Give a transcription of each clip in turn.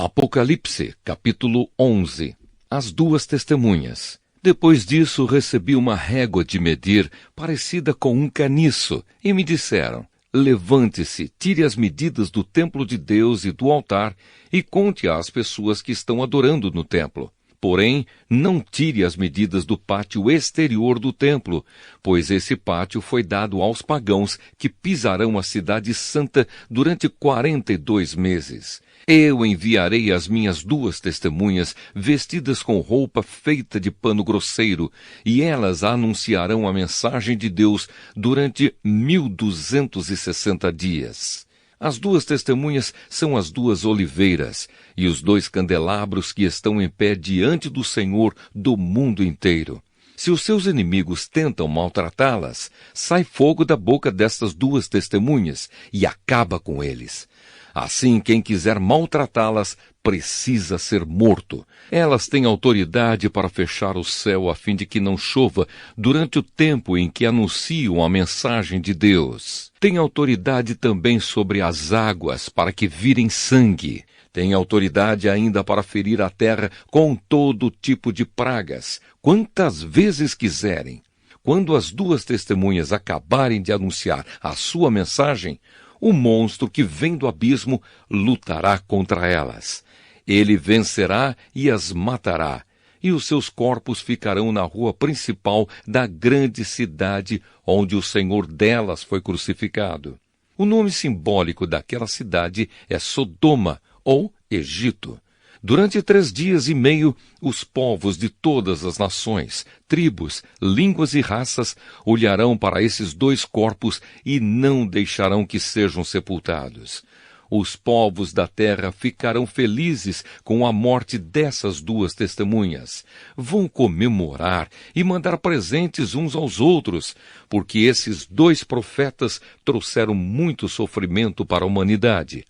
Apocalipse, capítulo 11. As duas testemunhas. Depois disso recebi uma régua de medir, parecida com um caniço, e me disseram: levante-se, tire as medidas do templo de Deus e do altar, e conte às pessoas que estão adorando no templo. Porém, não tire as medidas do pátio exterior do templo, pois esse pátio foi dado aos pagãos que pisarão a cidade santa durante 42 meses. Eu enviarei as minhas duas testemunhas, vestidas com roupa feita de pano grosseiro, e elas anunciarão a mensagem de Deus durante 1260 dias. As duas testemunhas são as duas oliveiras e os dois candelabros que estão em pé diante do Senhor do mundo inteiro. Se os seus inimigos tentam maltratá-las, sai fogo da boca destas duas testemunhas e acaba com eles. Assim, quem quiser maltratá-las precisa ser morto. Elas têm autoridade para fechar o céu a fim de que não chova durante o tempo em que anunciam a mensagem de Deus. Têm autoridade também sobre as águas para que virem sangue. Têm autoridade ainda para ferir a terra com todo tipo de pragas, quantas vezes quiserem. Quando as duas testemunhas acabarem de anunciar a sua mensagem, o monstro que vem do abismo lutará contra elas. Ele vencerá e as matará, e os seus corpos ficarão na rua principal da grande cidade onde o Senhor delas foi crucificado. O nome simbólico daquela cidade é Sodoma, ou Egito. Durante 3 dias e meio, os povos de todas as nações, tribos, línguas e raças olharão para esses dois corpos e não deixarão que sejam sepultados. Os povos da terra ficarão felizes com a morte dessas duas testemunhas. Vão comemorar e mandar presentes uns aos outros, porque esses dois profetas trouxeram muito sofrimento para a humanidade.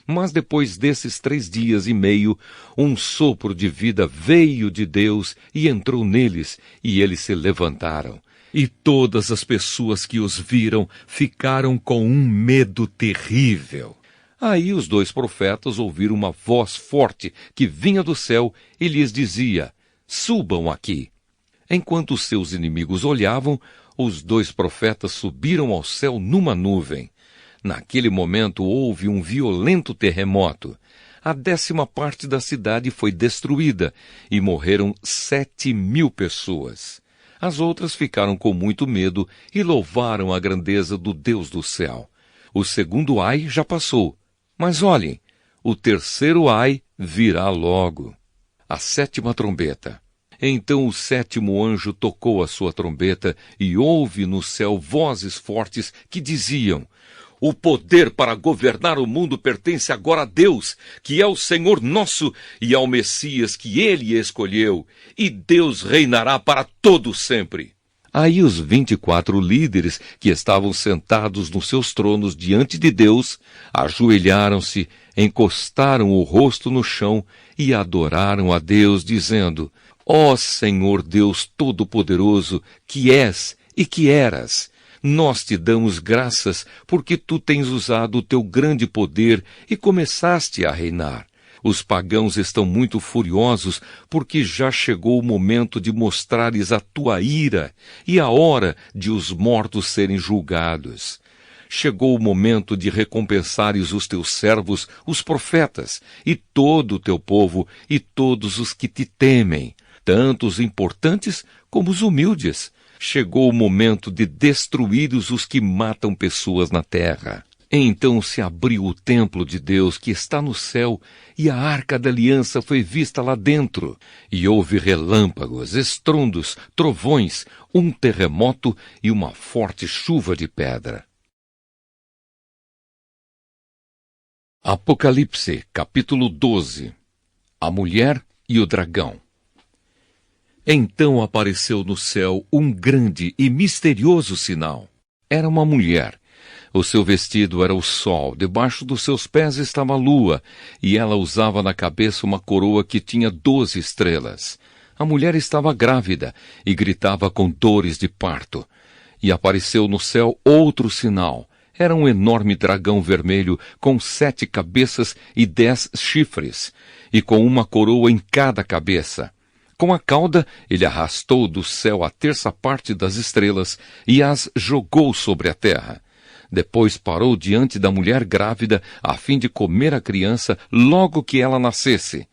Mas depois desses 3 dias e meio, um sopro de vida veio de Deus e entrou neles, e eles se levantaram. E todas as pessoas que os viram ficaram com um medo terrível. Aí os dois profetas ouviram uma voz forte que vinha do céu e lhes dizia: subam aqui. Enquanto seus inimigos olhavam, os dois profetas subiram ao céu numa nuvem. Naquele momento houve um violento terremoto. A 10ª parte da cidade foi destruída e morreram 7.000 pessoas. As outras ficaram com muito medo e louvaram a grandeza do Deus do céu. O segundo ai já passou, mas olhem, o terceiro ai virá logo. A 7ª trombeta. Então o 7º anjo tocou a sua trombeta e houve no céu vozes fortes que diziam: o poder para governar o mundo pertence agora a Deus, que é o Senhor nosso, e ao Messias que Ele escolheu, e Deus reinará para todo sempre. Aí os 24 líderes que estavam sentados nos seus tronos diante de Deus, ajoelharam-se, encostaram o rosto no chão e adoraram a Deus, dizendo: ó Senhor Deus Todo-Poderoso, que és e que eras, nós te damos graças porque tu tens usado o teu grande poder e começaste a reinar. Os pagãos estão muito furiosos porque já chegou o momento de mostrares a tua ira e a hora de os mortos serem julgados. Chegou o momento de recompensares os teus servos, os profetas, e todo o teu povo e todos os que te temem, tanto os importantes como os humildes. Chegou o momento de destruíres os que matam pessoas na terra. Então se abriu o templo de Deus que está no céu, e a arca da aliança foi vista lá dentro. E houve relâmpagos, estrondos, trovões, um terremoto e uma forte chuva de pedra. Apocalipse, capítulo 12. A mulher e o dragão. Então apareceu no céu um grande e misterioso sinal. Era uma mulher. O seu vestido era o sol, debaixo dos seus pés estava a lua, e ela usava na cabeça uma coroa que tinha 12 estrelas. A mulher estava grávida e gritava com dores de parto. E apareceu no céu outro sinal. Era um enorme dragão vermelho com 7 cabeças e 10 chifres, e com uma coroa em cada cabeça. Com a cauda, ele arrastou do céu a terça parte das estrelas e as jogou sobre a terra. Depois parou diante da mulher grávida, a fim de comer a criança logo que ela nascesse.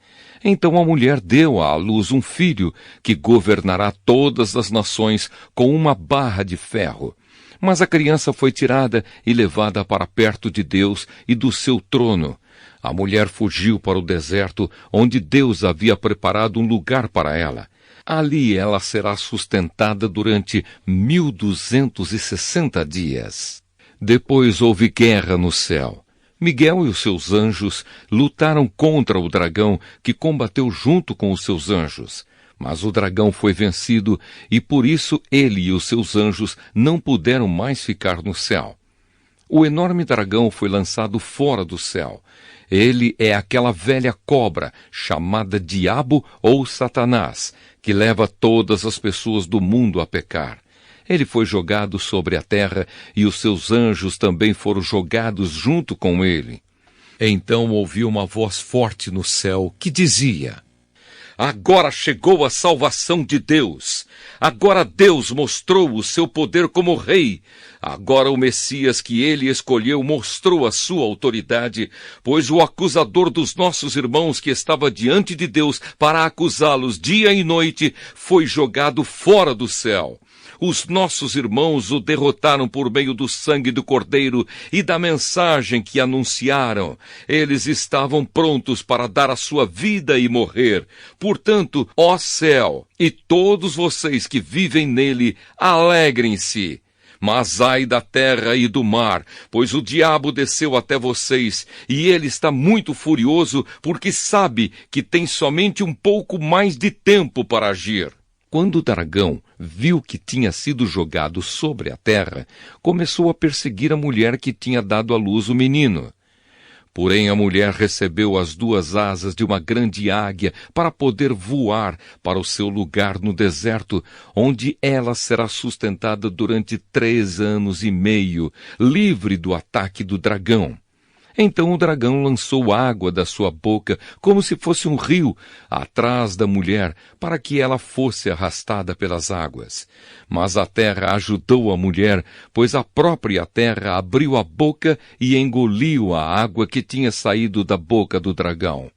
Então a mulher deu à luz um filho, que governará todas as nações com uma barra de ferro. Mas a criança foi tirada e levada para perto de Deus e do seu trono. A mulher fugiu para o deserto, onde Deus havia preparado um lugar para ela. Ali ela será sustentada durante 1260 dias. Depois houve guerra no céu. Miguel e os seus anjos lutaram contra o dragão, que combateu junto com os seus anjos. Mas o dragão foi vencido, e por isso ele e os seus anjos não puderam mais ficar no céu. O enorme dragão foi lançado fora do céu. Ele é aquela velha cobra, chamada Diabo ou Satanás, que leva todas as pessoas do mundo a pecar. Ele foi jogado sobre a terra, e os seus anjos também foram jogados junto com ele. Então ouvi uma voz forte no céu que dizia: Agora chegou a salvação de Deus. Agora Deus mostrou o seu poder como rei. Agora o Messias que ele escolheu mostrou a sua autoridade, pois o acusador dos nossos irmãos que estava diante de Deus para acusá-los dia e noite foi jogado fora do céu. Os nossos irmãos o derrotaram por meio do sangue do Cordeiro e da mensagem que anunciaram. Eles estavam prontos para dar a sua vida e morrer. Portanto, ó céu, e todos vocês que vivem nele, alegrem-se. Mas ai da terra e do mar, pois o diabo desceu até vocês, e ele está muito furioso, porque sabe que tem somente um pouco mais de tempo para agir. Quando o dragão viu que tinha sido jogado sobre a terra, começou a perseguir a mulher que tinha dado à luz o menino. Porém a mulher recebeu as 2 asas de uma grande águia para poder voar para o seu lugar no deserto, onde ela será sustentada durante 3 anos e meio, livre do ataque do dragão. Então o dragão lançou água da sua boca, como se fosse um rio, atrás da mulher, para que ela fosse arrastada pelas águas. Mas a terra ajudou a mulher, pois a própria terra abriu a boca e engoliu a água que tinha saído da boca do dragão.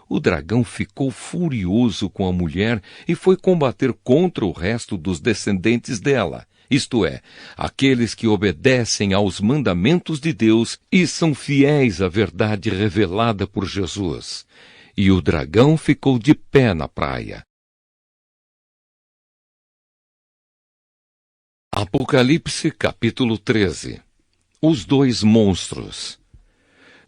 O dragão ficou furioso com a mulher e foi combater contra o resto dos descendentes dela. Isto é, aqueles que obedecem aos mandamentos de Deus e são fiéis à verdade revelada por Jesus. E o dragão ficou de pé na praia. Apocalipse capítulo 13. Os 2 monstros.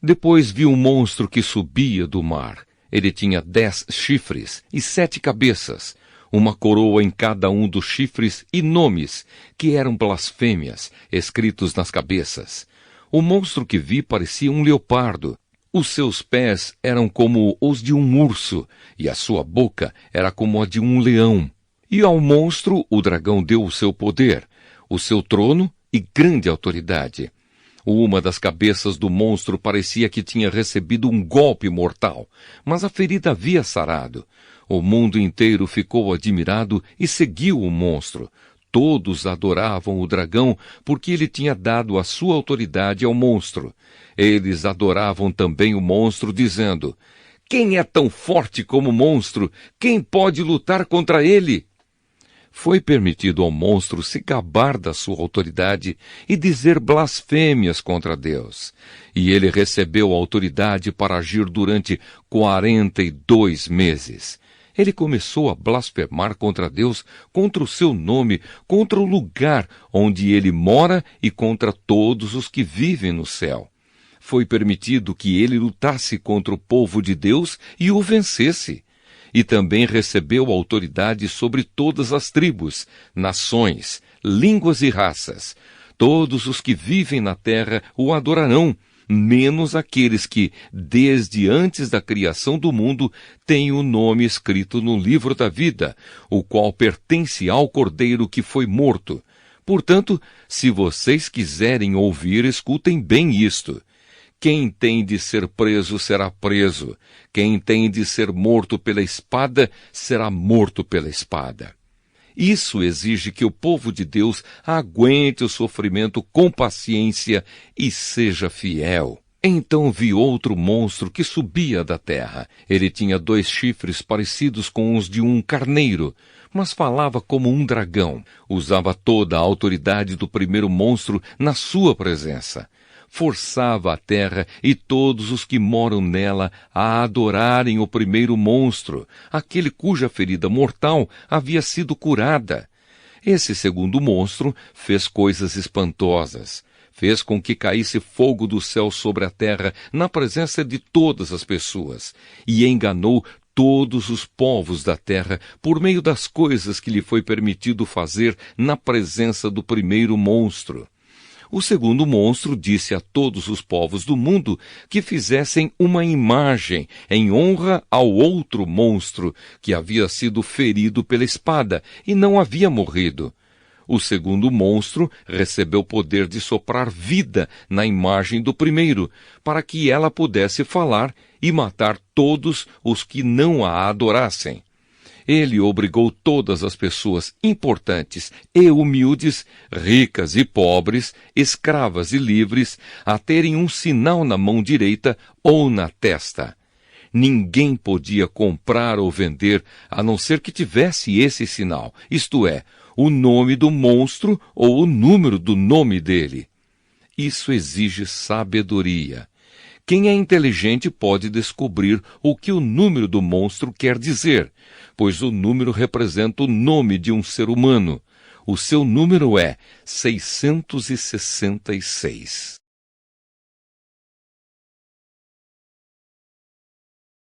Depois vi um monstro que subia do mar. Ele tinha 10 chifres e 7 cabeças, uma coroa em cada um dos chifres e nomes, que eram blasfêmias, escritos nas cabeças. O monstro que vi parecia um leopardo. Os seus pés eram como os de um urso, e a sua boca era como a de um leão. E ao monstro o dragão deu o seu poder, o seu trono e grande autoridade. Uma das cabeças do monstro parecia que tinha recebido um golpe mortal, mas a ferida havia sarado. O mundo inteiro ficou admirado e seguiu o monstro. Todos adoravam o dragão porque ele tinha dado a sua autoridade ao monstro. Eles adoravam também o monstro, dizendo: Quem é tão forte como o monstro? Quem pode lutar contra ele? Foi permitido ao monstro se gabar da sua autoridade e dizer blasfêmias contra Deus. E ele recebeu a autoridade para agir durante 42 meses. Ele começou a blasfemar contra Deus, contra o seu nome, contra o lugar onde ele mora e contra todos os que vivem no céu. Foi permitido que ele lutasse contra o povo de Deus e o vencesse. E também recebeu autoridade sobre todas as tribos, nações, línguas e raças. Todos os que vivem na terra o adorarão, menos aqueles que, desde antes da criação do mundo, têm o nome escrito no livro da vida, o qual pertence ao Cordeiro que foi morto. Portanto, se vocês quiserem ouvir, escutem bem isto. Quem tem de ser preso será preso. Quem tem de ser morto pela espada será morto pela espada. Isso exige que o povo de Deus aguente o sofrimento com paciência e seja fiel. Então vi outro monstro que subia da terra. Ele tinha 2 chifres parecidos com os de um carneiro, mas falava como um dragão. Usava toda a autoridade do primeiro monstro na sua presença. Forçava a terra e todos os que moram nela a adorarem o primeiro monstro, aquele cuja ferida mortal havia sido curada. Esse segundo monstro fez coisas espantosas. Fez com que caísse fogo do céu sobre a terra na presença de todas as pessoas, e enganou todos os povos da terra por meio das coisas que lhe foi permitido fazer na presença do primeiro monstro. O segundo monstro disse a todos os povos do mundo que fizessem uma imagem em honra ao outro monstro que havia sido ferido pela espada e não havia morrido. O segundo monstro recebeu o poder de soprar vida na imagem do primeiro, para que ela pudesse falar e matar todos os que não a adorassem. Ele obrigou todas as pessoas importantes e humildes, ricas e pobres, escravas e livres, a terem um sinal na mão direita ou na testa. Ninguém podia comprar ou vender a não ser que tivesse esse sinal, isto é, o nome do monstro ou o número do nome dele. Isso exige sabedoria. Quem é inteligente pode descobrir o que o número do monstro quer dizer, pois o número representa o nome de um ser humano. O seu número é 666.